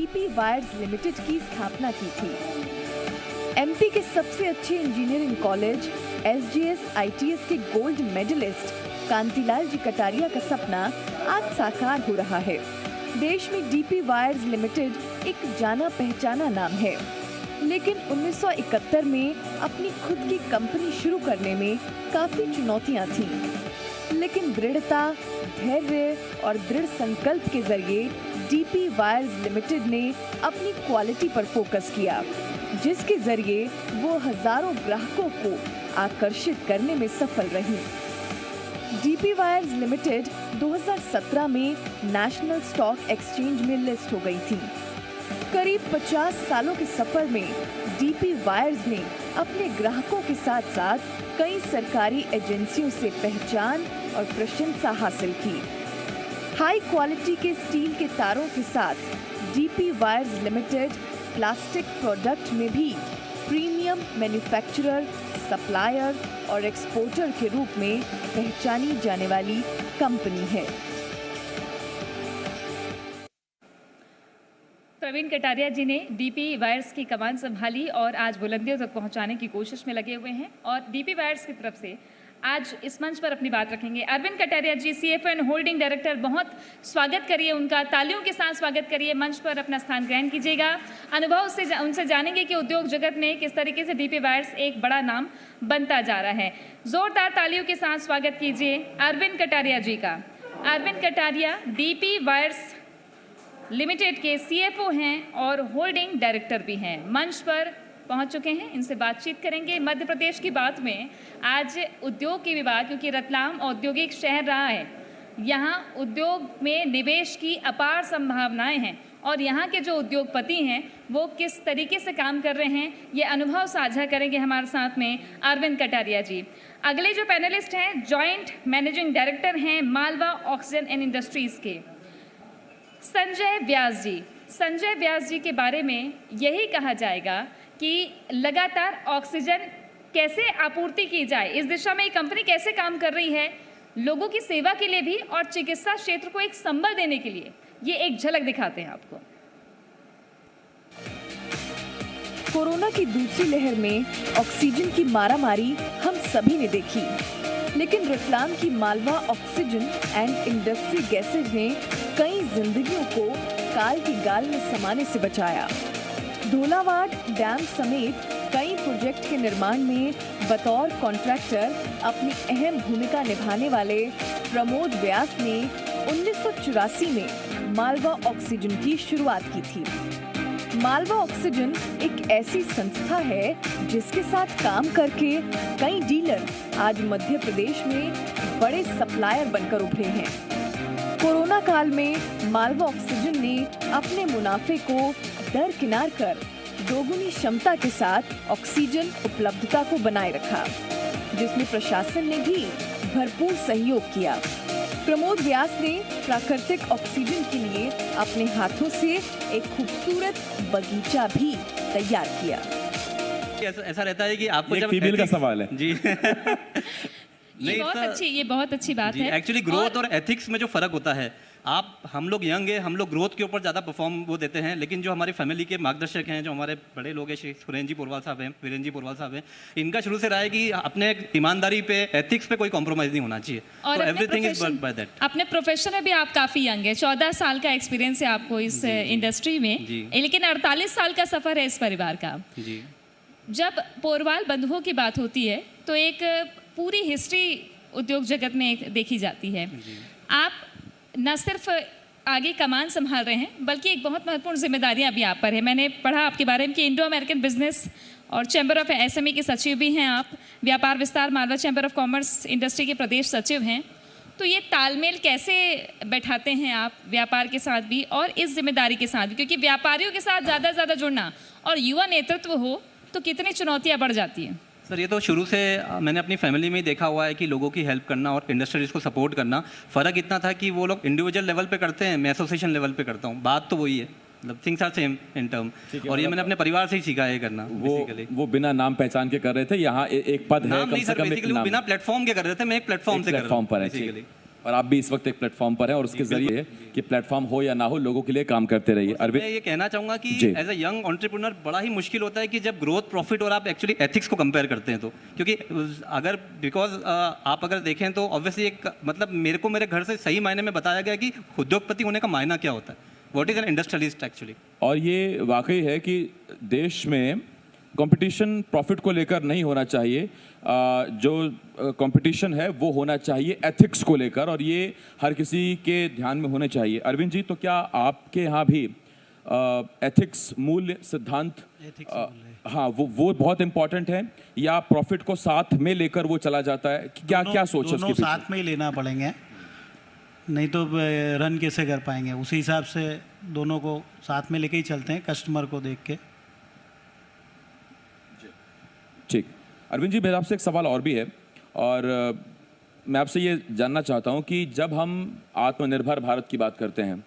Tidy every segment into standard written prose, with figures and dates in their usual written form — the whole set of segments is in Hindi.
डीपी वायर्स लिमिटेड की स्थापना की थी। एमपी के सबसे अच्छे इंजीनियरिंग कॉलेज एसजीएस आईटीएस के गोल्ड मेडलिस्ट कांतिलाल जी कटारिया का सपना आज साकार हो रहा है। देश में डीपी वायर्स लिमिटेड एक जाना पहचाना नाम है, लेकिन 1971 में अपनी खुद की कंपनी शुरू करने में काफी चुनौतियां थीं। लेकिन दृढ़ता, धैर्य और दृढ़ संकल्प के जरिए डीपी वायर्स लिमिटेड ने अपनी क्वालिटी पर फोकस किया, जिसके जरिए वो हजारों ग्राहकों को आकर्षित करने में सफल रही। डीपी वायर्स लिमिटेड 2017 में नेशनल स्टॉक एक्सचेंज में लिस्ट हो गई थी। करीब 50 सालों के सफर में डीपी वायर्स ने अपने ग्राहकों के साथ साथ कई सरकारी एजेंसियों से पहचान और प्रशंसा हासिल की। हाई क्वालिटी के स्टील के तारों के साथ DP wires limited plastic product में भी प्रीमियम मैन्युफैक्चरर, सप्लायर और एक्सपोर्टर के रूप में पहचानी जाने वाली कंपनी है। प्रवीण कटारिया जी ने डीपी वायर्स की कमान संभाली और आज बुलंदियों तक पहुंचाने की कोशिश में लगे हुए हैं और डीपी वायर्स की तरफ से आज इस मंच पर अपनी बात रखेंगे अरविंद कटारिया जी, सीएफओ एंड होल्डिंग डायरेक्टर। बहुत स्वागत करिए उनका, तालियों के साथ स्वागत करिए, मंच पर अपना स्थान ग्रहण कीजिएगा। अनुभव से उनसे जानेंगे कि उद्योग जगत में किस तरीके से डीपी वायर्स एक बड़ा नाम बनता जा रहा है। जोरदार तालियों के साथ स्वागत कीजिए अरविंद कटारिया जी का। Arvind Kataria DP wires limited के सीएफओ हैं और होल्डिंग डायरेक्टर भी हैं, मंच पर पहुंच चुके हैं, इनसे बातचीत करेंगे। मध्य प्रदेश की बात में आज उद्योग की भी बात, क्योंकि रतलाम औद्योगिक शहर रहा है, यहाँ उद्योग में निवेश की अपार संभावनाएं हैं और यहाँ के जो उद्योगपति हैं वो किस तरीके से काम कर रहे हैं, ये अनुभव साझा करेंगे हमारे साथ में अरविंद कटारिया जी। अगले जो पैनलिस्ट हैं जॉइंट मैनेजिंग डायरेक्टर हैं मालवा ऑक्सीजन एंड इंडस्ट्रीज के संजय व्यास जी। संजय व्यास जी के बारे में यही कहा जाएगा कि लगातार ऑक्सीजन कैसे आपूर्ति की जाए, इस दिशा में ये कंपनी कैसे काम कर रही है, लोगों की सेवा के लिए भी और चिकित्सा क्षेत्र को एक संबल देने के लिए, ये एक झलक दिखाते हैं आपको। कोरोना की दूसरी लहर में ऑक्सीजन की मारामारी हम सभी ने देखी, लेकिन रतलाम की Malwa oxygen and industry gases ने कई जिंदगियों को काल की गाल में समाने से बचाया। धोलावाड डैम समेत कई प्रोजेक्ट के निर्माण में बतौर कॉन्ट्रैक्टर अपनी अहम भूमिका निभाने वाले प्रमोद व्यास ने 1984 में मालवा ऑक्सीजन की शुरुआत की थी। मालवा ऑक्सीजन एक ऐसी संस्था है जिसके साथ काम करके कई डीलर आज मध्य प्रदेश में बड़े सप्लायर बनकर उभरे हैं। कोरोना काल में मालवा ऑक्सीजन ने अपने मुनाफे को दरकिनार कर दोगुनी क्षमता के साथ ऑक्सीजन उपलब्धता को बनाए रखा, जिसमें प्रशासन ने भी भरपूर सहयोग किया। प्रमोद व्यास ने प्राकृतिक ऑक्सीजन के लिए अपने हाथों से एक खूबसूरत बगीचा भी तैयार किया। ऐसा रहता है कि आपको जब फीमेल का सवाल है जी ये बहुत अच्छी बात है। एक्चुअली ग्रोथ और एथिक्स में जो फर्क होता है, हम लोग यंग है, हम लोग ग्रोथ के ऊपर ज़्यादा परफॉर्म वो देते हैं, लेकिन जो हमारी फैमिली के मार्गदर्शक हैं, जो हमारे बड़े लोग हैं, सुरेंद्र जी पोरवाल साहब हैं, वीरेंद्र जी पोरवाल साहब हैं, इनका शुरू से रहा है कि अपने ईमानदारी पे, एथिक्स पे कोई कॉम्प्रोमाइज़ नहीं होना चाहिए। और everything is work by that. अपने प्रोफेशन में भी आप काफ़ी यंग है, 14 साल का एक्सपीरियंस है आपको इस इंडस्ट्री में, लेकिन 48 साल का सफ़र है इस परिवार का। जी। जब पोरवाल बंधुओं की बात होती है तो एक पूरी हिस्ट्री उद्योग जगत में देखी जाती है। आप न सिर्फ आगे कमान संभाल रहे हैं, बल्कि एक बहुत महत्वपूर्ण जिम्मेदारियां भी आप पर है। मैंने पढ़ा आपके बारे में कि इंडो अमेरिकन बिजनेस और चैम्बर ऑफ एसएमई के सचिव भी हैं आप, व्यापार विस्तार Malwa chamber of commerce industry के प्रदेश सचिव हैं। तो ये तालमेल कैसे बैठाते हैं आप व्यापार के साथ भी और इस जिम्मेदारी के साथ भी, क्योंकि व्यापारियों के साथ ज़्यादा से ज़्यादा जुड़ना और युवा नेतृत्व हो तो कितनी चुनौतियाँ बढ़ जाती हैं। सर ये तो शुरू से मैंने अपनी फैमिली में ही देखा हुआ है कि लोगों की हेल्प करना और इंडस्ट्रीज को सपोर्ट करना। फ़र्क इतना था कि वो लोग इंडिविजुअल लेवल पे करते हैं, मैं एसोसिएशन लेवल पे करता हूँ, बात तो वही है, मतलब things are same in term. और ये मैंने अपने परिवार से ही सीखा है करना। वो बिना नाम पहचान के कर रहे थे, यहाँ एक पद है, नाम नहीं सर, बेसिकली वो बिना प्लेटफॉर्म के कर रहे थे, मैं एक प्लेटफॉर्म से कर रहा हूँ पर है। और आप भी इस वक्त एक प्लेटफॉर्म पर हैं और उसके जरिए कि प्लेटफॉर्म हो या ना हो लोगों के लिए काम करते रहिए। मैं अरविंद ये कहना चाहूँगा कि जी। एज अ यंग एंटरप्रेन्योर बड़ा ही मुश्किल होता है कि जब ग्रोथ प्रॉफिट और आप एक्चुअली एथिक्स को कंपेयर करते हैं तो, क्योंकि अगर बिकॉज आप अगर देखें तो ऑब्वियसली एक मतलब मेरे घर से सही मायने में बताया गया कि उद्योगपति होने का मायना क्या होता है, what is an industrialist actually. और ये वाकई है कि देश में कंपटीशन प्रॉफिट को लेकर नहीं होना चाहिए, जो कंपटीशन है वो होना चाहिए एथिक्स को लेकर, और ये हर किसी के ध्यान में होने चाहिए। अरविंद जी, तो क्या आपके यहाँ भी एथिक्स मूल्य सिद्धांत हाँ वो बहुत इंपॉर्टेंट है, या प्रॉफिट को साथ में लेकर वो चला जाता है? क्या क्या सोच है उसके पीछे? साथ में ही लेना पड़ेंगे, नहीं तो रन कैसे कर पाएंगे। उसी हिसाब से दोनों को साथ में लेके ही चलते हैं, कस्टमर को देख के। ठीक, अरविंद जी, मेरा आपसे एक सवाल और भी है, और मैं आपसे ये जानना चाहता हूँ कि जब हम आत्मनिर्भर भारत की बात करते हैं,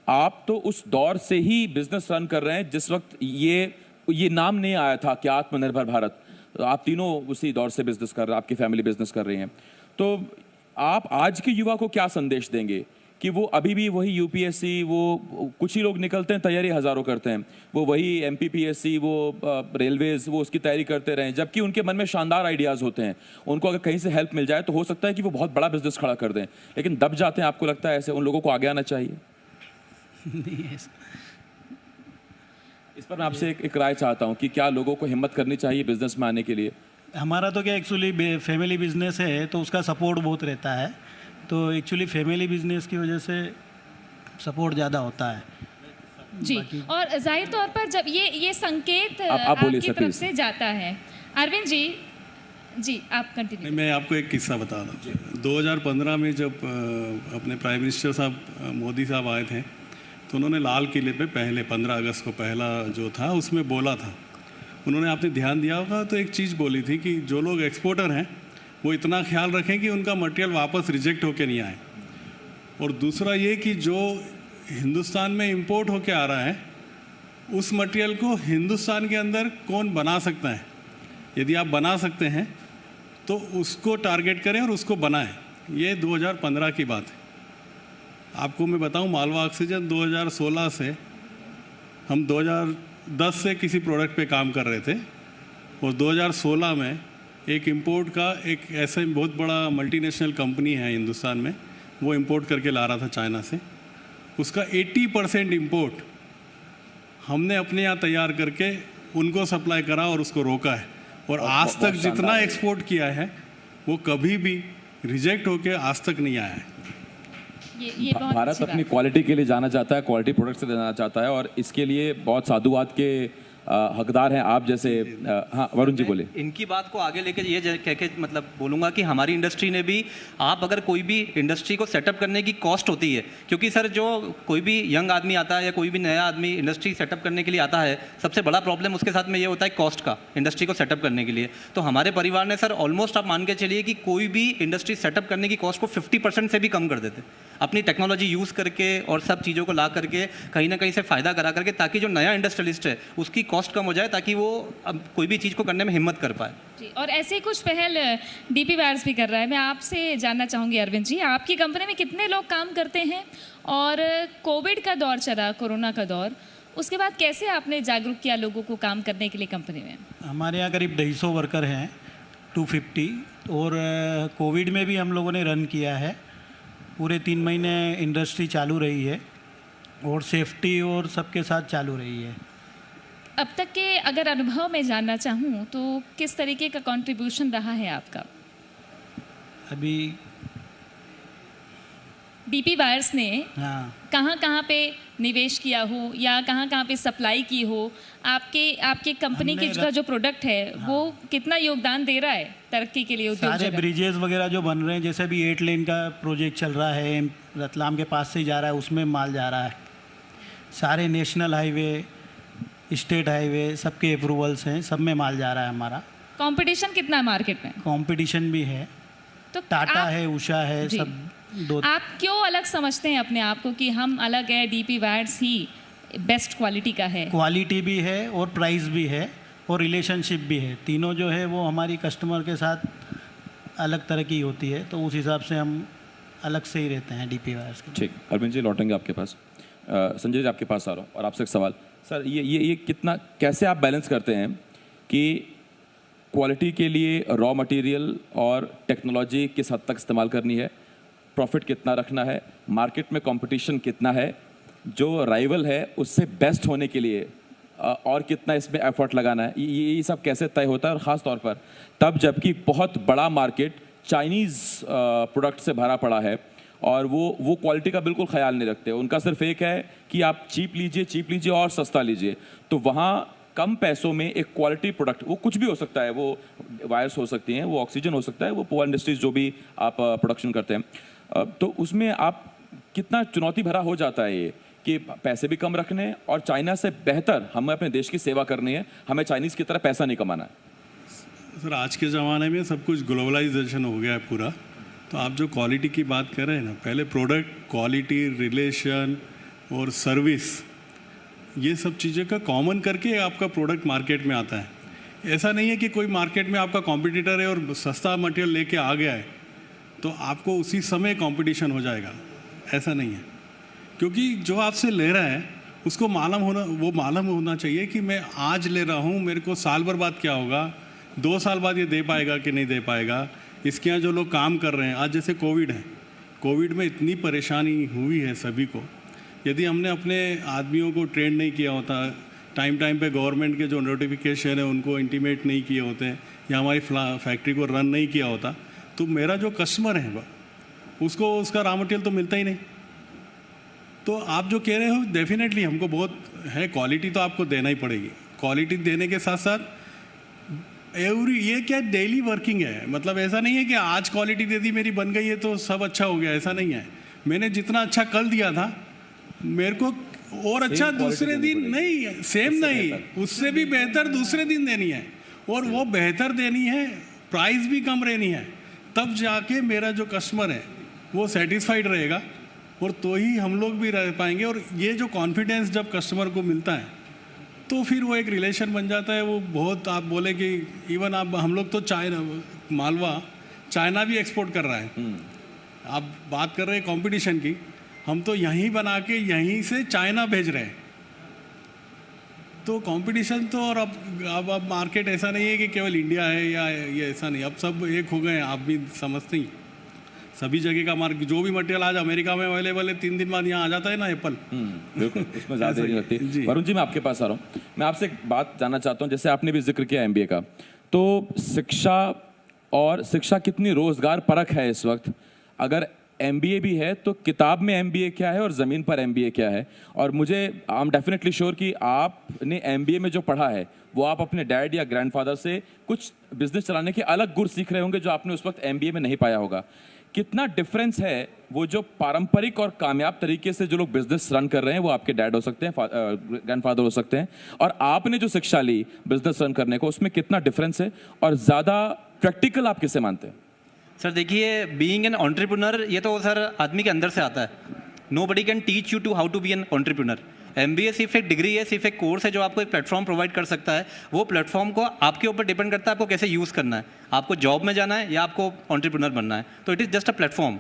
आप तो उस दौर से ही बिजनेस रन कर रहे हैं जिस वक्त ये नाम नहीं आया था कि आत्मनिर्भर भारत। आप तीनों उसी दौर से बिजनेस कर रहे हैं, आपकी फैमिली बिजनेस कर रही हैं, तो आप आज के युवा को क्या संदेश देंगे कि वो अभी भी वही यूपीएससी, वो कुछ ही लोग निकलते हैं, तैयारी हज़ारों करते हैं, वो वही एमपीपीएससी, वो रेलवेज़, वो उसकी तैयारी करते रहें, जबकि उनके मन में शानदार आइडियाज़ होते हैं। उनको अगर कहीं से हेल्प मिल जाए तो हो सकता है कि वो बहुत बड़ा बिजनेस खड़ा कर दें, लेकिन दब जाते हैं। आपको लगता है ऐसे उन लोगों को आगे आना चाहिए? इस पर मैं आपसे एक राय चाहता हूँ कि क्या लोगों को हिम्मत करनी चाहिए बिजनेस में आने के लिए? हमारा तो क्या एक्चुअली फैमिली बिजनेस है, तो उसका सपोर्ट बहुत रहता है, तो एक्चुअली फैमिली बिजनेस की वजह से सपोर्ट ज़्यादा होता है जी। और जाहिर तौर पर जब ये संकेत आप बोलिए आपकी सर, तरफ प्लीज। से जाता है। अरविंद जी आप कंटिन्यू। मैं आपको एक किस्सा बता रहा हूँ। 2015 में जब अपने प्राइम मिनिस्टर साहब मोदी साहब आए थे, तो उन्होंने लाल किले पे पहले 15 अगस्त को पहला जो था उसमें बोला था, उन्होंने आपने ध्यान दिया होगा, तो एक चीज़ बोली थी कि जो लोग एक्सपोर्टर हैं वो इतना ख्याल रखें कि उनका मटेरियल वापस रिजेक्ट होके नहीं आए, और दूसरा ये कि जो हिंदुस्तान में इंपोर्ट होके आ रहा है उस मटेरियल को हिंदुस्तान के अंदर कौन बना सकता है, यदि आप बना सकते हैं तो उसको टारगेट करें और उसको बनाएं। ये 2015 की बात है। आपको मैं बताऊं, मालवा ऑक्सीजन 2016 से, हम 2010 से किसी प्रोडक्ट पे काम कर रहे थे, और 2016 में एक इंपोर्ट का एक ऐसा बहुत बड़ा मल्टीनेशनल कंपनी है हिंदुस्तान में, वो इंपोर्ट करके ला रहा था चाइना से, उसका 80% इंपोर्ट हमने अपने यहाँ तैयार करके उनको सप्लाई करा और उसको रोका है, और आज तक जितना एक्सपोर्ट किया है वो कभी भी रिजेक्ट होके आज तक नहीं आया है। ये बहुत भारत अच्छी अपनी बात। क्वालिटी के लिए जाना चाहता है, क्वालिटी प्रोडक्ट से जाना चाहता है, और इसके लिए बहुत साधुवाद के हकदार हैं आप जैसे। हाँ वरुण जी बोले। इनकी बात को आगे लेकर ये कह के मतलब बोलूँगा कि हमारी इंडस्ट्री ने भी, आप अगर कोई भी इंडस्ट्री को सेटअप करने की कॉस्ट होती है, क्योंकि सर जो कोई भी यंग आदमी आता है या कोई भी नया आदमी इंडस्ट्री सेटअप करने के लिए आता है, सबसे बड़ा प्रॉब्लम उसके साथ में ये होता है कॉस्ट का, इंडस्ट्री को सेटअप करने के लिए। तो हमारे परिवार ने सर ऑलमोस्ट आप मान के चलिए कि कोई भी इंडस्ट्री सेटअप करने की कॉस्ट को 50% से भी कम कर देते, अपनी टेक्नोलॉजी यूज़ करके और सब चीज़ों को ला करके कहीं ना कहीं से फ़ायदा करा करके, ताकि जो नया इंडस्ट्रियलिस्ट है उसकी कॉस्ट कम हो जाए, ताकि वो अब कोई भी चीज़ को करने में हिम्मत कर पाए जी। और ऐसे ही कुछ पहल डीपी वायर्स भी कर रहा है। मैं आपसे जानना चाहूँगी अरविंद जी, आपकी कंपनी में कितने लोग काम करते हैं, और कोविड का दौर चला, कोरोना का दौर, उसके बाद कैसे आपने जागरूक किया लोगों को काम करने के लिए कंपनी में? हमारे यहाँ करीब 250 वर्कर हैं, 250, और कोविड में भी हम लोगों ने रन किया है। पूरे 3 महीने इंडस्ट्री चालू रही है, और सेफ्टी और सबके साथ चालू रही है। अब तक के अगर अनुभव में जानना चाहूँ तो किस तरीके का कंट्रीब्यूशन रहा है आपका? अभी डीपी वायर्स ने हाँ, कहाँ पे निवेश किया हो, या कहाँ पे सप्लाई की हो, आपके कंपनी के हमने जो प्रोडक्ट है वो कितना योगदान दे रहा है तरक्की के लिए उद्योग सारे जगत? ब्रिजेस वगैरह जो बन रहे हैं, जैसे भी 8 लेन का प्रोजेक्ट चल रहा है, रतलाम के पास से ही जा रहा है, उसमें माल जा रहा है। सारे नेशनल हाईवे, स्टेट हाईवे, सबके अप्रूवल्स हैं, सब में माल जा रहा है हमारा। कंपटीशन कितना है मार्केट में? कंपटीशन भी है, तो टाटा आप- है, उषा है, जी। सब दो। आप क्यों अलग समझते हैं अपने आप को कि हम अलग है, डीपी वायर्स ही बेस्ट क्वालिटी का है? क्वालिटी भी है और प्राइस भी है और रिलेशनशिप भी है, तीनों जो है वो हमारी कस्टमर के साथ अलग तरह की होती है, तो उस हिसाब से हम अलग से ही रहते हैं डीपी वायर्स के। ठीक, अरविंद जी लौटेंगे आपके पास। संजय जी आपके पास आ रहा हूँ और आपसे एक सवाल सर, ये कितना कैसे आप बैलेंस करते हैं कि क्वालिटी के लिए रॉ मटेरियल और टेक्नोलॉजी किस हद तक इस्तेमाल करनी है, प्रॉफिट कितना रखना है, मार्केट में कंपटीशन कितना है, जो राइवल है उससे बेस्ट होने के लिए और कितना इसमें एफर्ट लगाना है, ये सब कैसे तय होता है? और ख़ास तौर पर तब जबकि बहुत बड़ा मार्केट चाइनीज़ प्रोडक्ट से भरा पड़ा है और वो क्वालिटी का बिल्कुल ख्याल नहीं रखते, उनका सिर्फ एक है कि आप चीप लीजिए और सस्ता लीजिए। तो वहाँ कम पैसों में एक क्वालिटी प्रोडक्ट, वो कुछ भी हो सकता है, वो वायर्स हो सकती हैं, वो ऑक्सीजन हो सकता है, वो पावर इंडस्ट्रीज जो भी आप प्रोडक्शन करते हैं, तो उसमें आप कितना चुनौती भरा हो जाता है ये कि पैसे भी कम रखने और चाइना से बेहतर हमें अपने देश की सेवा करनी है, हमें चाइनीज़ की तरह पैसा नहीं कमाना है। सर आज के ज़माने में सब कुछ ग्लोबलाइजेशन हो गया है पूरा, तो आप जो क्वालिटी की बात कर रहे हैं ना, पहले प्रोडक्ट क्वालिटी, रिलेशन और सर्विस, ये सब चीज़ें का कॉमन करके आपका प्रोडक्ट मार्केट में आता है। ऐसा नहीं है कि कोई मार्केट में आपका कॉम्पिटिटर है और सस्ता मटेरियल लेके आ गया है तो आपको उसी समय कंपटीशन हो जाएगा, ऐसा नहीं है। क्योंकि जो आपसे ले रहा है उसको मालूम होना चाहिए कि मैं आज ले रहा हूँ, मेरे को साल भर बाद क्या होगा, 2 साल बाद ये दे पाएगा कि नहीं दे पाएगा। इसके यहाँ जो लोग काम कर रहे हैं, आज जैसे कोविड है, कोविड में इतनी परेशानी हुई है सभी को, यदि हमने अपने आदमियों को ट्रेन नहीं किया होता, टाइम पे गवर्नमेंट के जो नोटिफिकेशन है उनको इंटीमेट नहीं किए होते, या हमारी फैक्ट्री को रन नहीं किया होता, तो मेरा जो कस्टमर है उसको उसका रॉ मटेरियल तो मिलता ही नहीं। तो आप जो कह रहे हो डेफिनेटली हमको बहुत है, क्वालिटी तो आपको देना ही पड़ेगी। क्वालिटी देने के साथ साथ ये क्या डेली वर्किंग है, मतलब ऐसा नहीं है कि आज क्वालिटी दे दी मेरी बन गई है तो सब अच्छा हो गया, ऐसा नहीं है। मैंने जितना अच्छा कल दिया था मेरे को और अच्छा दूसरे दिन नहीं, सेम नहीं, उससे भी बेहतर दूसरे दिन देनी है, और वो बेहतर देनी है, प्राइस भी कम रहनी है, तब जाके मेरा जो कस्टमर है वो सेटिस्फाइड रहेगा और तो ही हम लोग भी रह पाएंगे। और ये जो कॉन्फिडेंस जब कस्टमर को मिलता है तो फिर वो एक रिलेशन बन जाता है। वो बहुत, आप बोले कि इवन आप हम लोग तो चाइना भी एक्सपोर्ट कर रहा है। आप बात कर रहे हैं कंपटीशन की, हम तो यहीं बना के यहीं से चाइना भेज रहे हैं। तो कंपटीशन तो, और अब मार्केट ऐसा नहीं है कि केवल इंडिया है या ये, ऐसा नहीं, अब सब एक हो गए हैं। आप भी समझते ही, सभी जगह का मार्केट, जो भी मटेरियल आज अमेरिका में अवेलेबल है 3 दिन बाद यहाँ आ जाता है ना एप्पल। बिल्कुल, उसमें ज़्यादा नहीं लगती। वरुण जी मैं आपके पास आ रहा हूँ, मैं आपसे एक बात जानना चाहता हूँ। जैसे आपने भी जिक्र किया MBA का, तो शिक्षा कितनी रोजगार परक है इस वक्त? अगर MBA भी है तो किताब में MBA क्या है और ज़मीन पर MBA क्या है? और मुझे आई एम डेफिनेटली श्योर कि आपने MBA में जो पढ़ा है वो आप अपने डैड या ग्रैंडफादर से कुछ बिजनेस चलाने के अलग गुर सीख रहे होंगे जो आपने उस वक्त MBA में नहीं पाया होगा। कितना डिफरेंस है वो जो पारंपरिक और कामयाब तरीके से जो लोग बिजनेस रन कर रहे हैं, वो आपके डैड हो सकते हैं, ग्रैंडफादर हो सकते हैं, और आपने जो शिक्षा ली बिजनेस रन करने को, उसमें कितना डिफरेंस है और ज़्यादा प्रैक्टिकल आप किसे मानते हैं? सर देखिए, बीइंग एन एंटरप्रेन्योर ये तो सर आदमी के अंदर से आता है। Nobody can teach you to how to be an entrepreneur. MBA सिर्फ एक डिग्री है, सिर्फ एक कोर्स है जो आपको एक प्लेटफॉर्म प्रोवाइड कर सकता है। वो प्लेटफॉर्म को आपके ऊपर डिपेंड करता है आपको कैसे यूज़ करना है, आपको जॉब में जाना है या आपको एंटरप्रेन्योर बनना है। तो it is just a platform.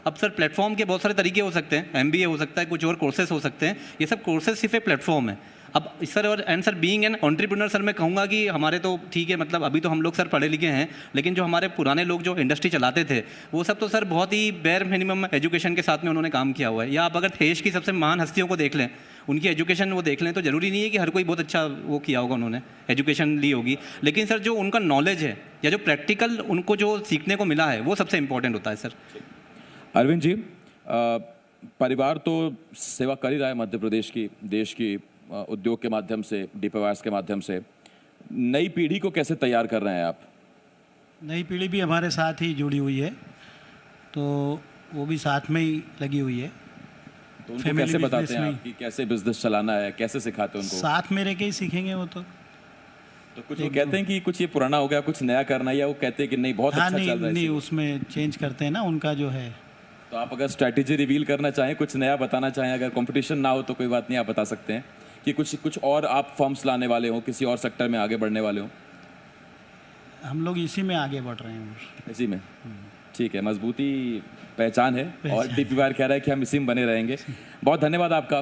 अब सर प्लेटफॉर्म के बहुत सारे तरीके हो सकते हैं, MBA हो सकता है, कुछ और कोर्सेज हो सकते हैं, ये सब कोर्सेज सिर्फ एक प्लेटफॉर्म है। अब sir sir being an entrepreneur sir मैं कहूँगा कि हमारे तो ठीक है, मतलब अभी तो हम लोग सर पढ़े लिखे हैं, लेकिन जो हमारे पुराने लोग जो इंडस्ट्री चलाते थे वो सब तो सर बहुत ही बेयर मिनिमम एजुकेशन के साथ में उन्होंने काम किया हुआ है। या आप अगर देश की सबसे महान हस्तियों को देख लें, उनकी एजुकेशन वो देख लें, तो ज़रूरी नहीं है कि हर कोई बहुत अच्छा वो किया होगा, उन्होंने एजुकेशन ली होगी, लेकिन सर जो उनका नॉलेज है या जो प्रैक्टिकल उनको जो सीखने को मिला है वो सबसे इम्पोर्टेंट होता है सर। अरविंद जी, परिवार तो सेवा कर ही रहा है मध्य प्रदेश की, देश की उद्योग के माध्यम से, डीपी वायर्स के माध्यम से। नई पीढ़ी को कैसे तैयार कर रहे हैं आप? नई पीढ़ी भी हमारे साथ ही जुड़ी हुई है, तो वो भी साथ में ही लगी हुई है। तो उनको कैसे बताते हैं आप कि कैसे बिजनेस चलाना है, कैसे सिखाते हैं उनको? साथ में रह के ही सीखेंगे वो तो कुछ वो कहते हैं कि कुछ ये पुराना हो गया, कुछ नया करना है, या वो कहते हैं कि नहीं बहुत अच्छा चल रहा है? नहीं, उसमें चेंज करते हैं ना उनका जो है। तो आप अगर स्ट्रैटेजी रिवील करना चाहें, कुछ नया बताना चाहें, अगर कंपटीशन ना हो तो कोई बात नहीं, आप बता सकते हैं कि कुछ और आप फॉर्म्स लाने वाले हो, किसी और सेक्टर में आगे बढ़ने वाले हो? हम लोग इसी में आगे बढ़ रहे हैं। इसी में ठीक है, मजबूती पहचान है और डीपी वायर कह रहा है कि हम इसी में बने रहेंगे। बहुत धन्यवाद आपका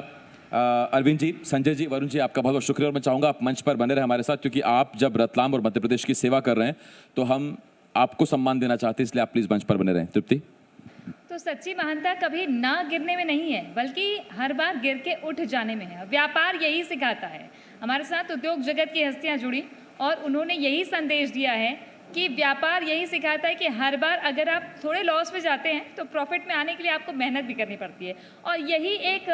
अरविंद जी, संजय जी, वरुण जी, आपका बहुत बहुत शुक्रिया। और मैं चाहूँगा आप मंच पर बने रहे हमारे साथ, क्योंकि आप जब रतलाम और मध्य प्रदेश की सेवा कर रहे हैं तो हम आपको सम्मान देना चाहते हैं, इसलिए आप प्लीज़ मंच पर बने रहें। तृप्ति। तो सच्ची महानता कभी ना गिरने में नहीं है, बल्कि हर बार गिर के उठ जाने में है। व्यापार यही सिखाता है। हमारे साथ उद्योग जगत की हस्तियां जुड़ी और उन्होंने यही संदेश दिया है कि व्यापार यही सिखाता है कि हर बार अगर आप थोड़े लॉस में जाते हैं तो प्रॉफिट में आने के लिए आपको मेहनत भी करनी पड़ती है। और यही एक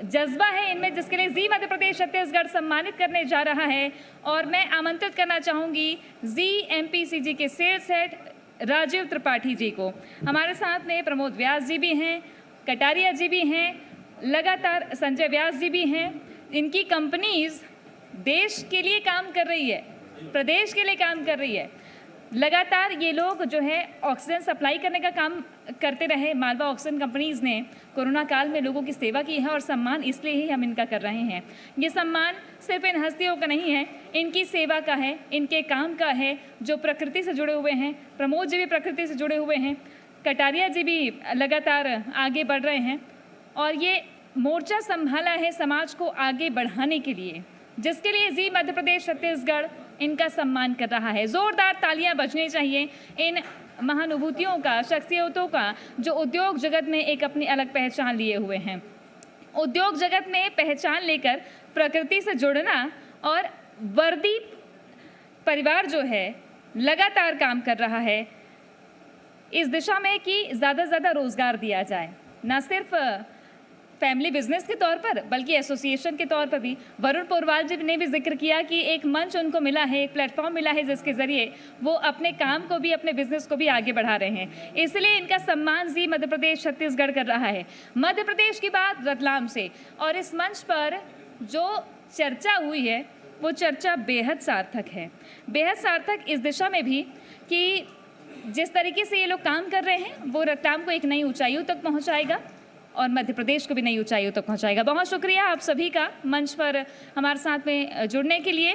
जज्बा है इनमें, जिसके लिए जी मध्य प्रदेश छत्तीसगढ़ सम्मानित करने जा रहा है। और मैं आमंत्रित करना चाहूँगी जी MPCG के सेल्स हेड राजीव त्रिपाठी जी को। हमारे साथ में प्रमोद व्यास जी भी हैं, कटारिया जी भी हैं, लगातार संजय व्यास जी भी हैं। इनकी कंपनीज देश के लिए काम कर रही है, प्रदेश के लिए काम कर रही है। लगातार ये लोग जो है ऑक्सीजन सप्लाई करने का काम करते रहे। मालवा ऑक्सीजन कंपनीज ने कोरोना काल में लोगों की सेवा की है और सम्मान इसलिए ही हम इनका कर रहे हैं। ये सम्मान सिर्फ इन हस्तियों का नहीं है, इनकी सेवा का है, इनके काम का है, जो प्रकृति से जुड़े हुए हैं। प्रमोद जी भी प्रकृति से जुड़े हुए हैं, कटारिया जी भी लगातार आगे बढ़ रहे हैं और ये मोर्चा संभाला है समाज को आगे बढ़ाने के लिए, जिसके लिए जी मध्य प्रदेश छत्तीसगढ़ इनका सम्मान कर रहा है। जोरदार तालियां बजनी चाहिए इन महानुभूतियों का, शख्सियतों का, जो उद्योग जगत में एक अपनी अलग पहचान लिए हुए हैं। उद्योग जगत में पहचान लेकर प्रकृति से जुड़ना और वर्दी परिवार जो है लगातार काम कर रहा है इस दिशा में कि ज़्यादा से ज़्यादा रोजगार दिया जाए, न सिर्फ फैमिली बिजनेस के तौर पर बल्कि एसोसिएशन के तौर पर भी। वरुण पोरवाल जी ने भी जिक्र किया कि एक मंच उनको मिला है, एक प्लेटफॉर्म मिला है, जिसके जरिए वो अपने काम को भी, अपने बिजनेस को भी आगे बढ़ा रहे हैं। इसलिए इनका सम्मान जी मध्य प्रदेश छत्तीसगढ़ कर रहा है। मध्य प्रदेश की बात रतलाम से, और इस मंच पर जो चर्चा हुई है वो चर्चा बेहद सार्थक है। बेहद सार्थक इस दिशा में भी कि जिस तरीके से ये लोग काम कर रहे हैं वो रतलाम को एक नई ऊंचाइयों तक पहुंचाएगा और मध्य प्रदेश को भी नई ऊंचाइयों तक पहुंचाएगा। बहुत शुक्रिया आप सभी का मंच पर हमारे साथ में जुड़ने के लिए।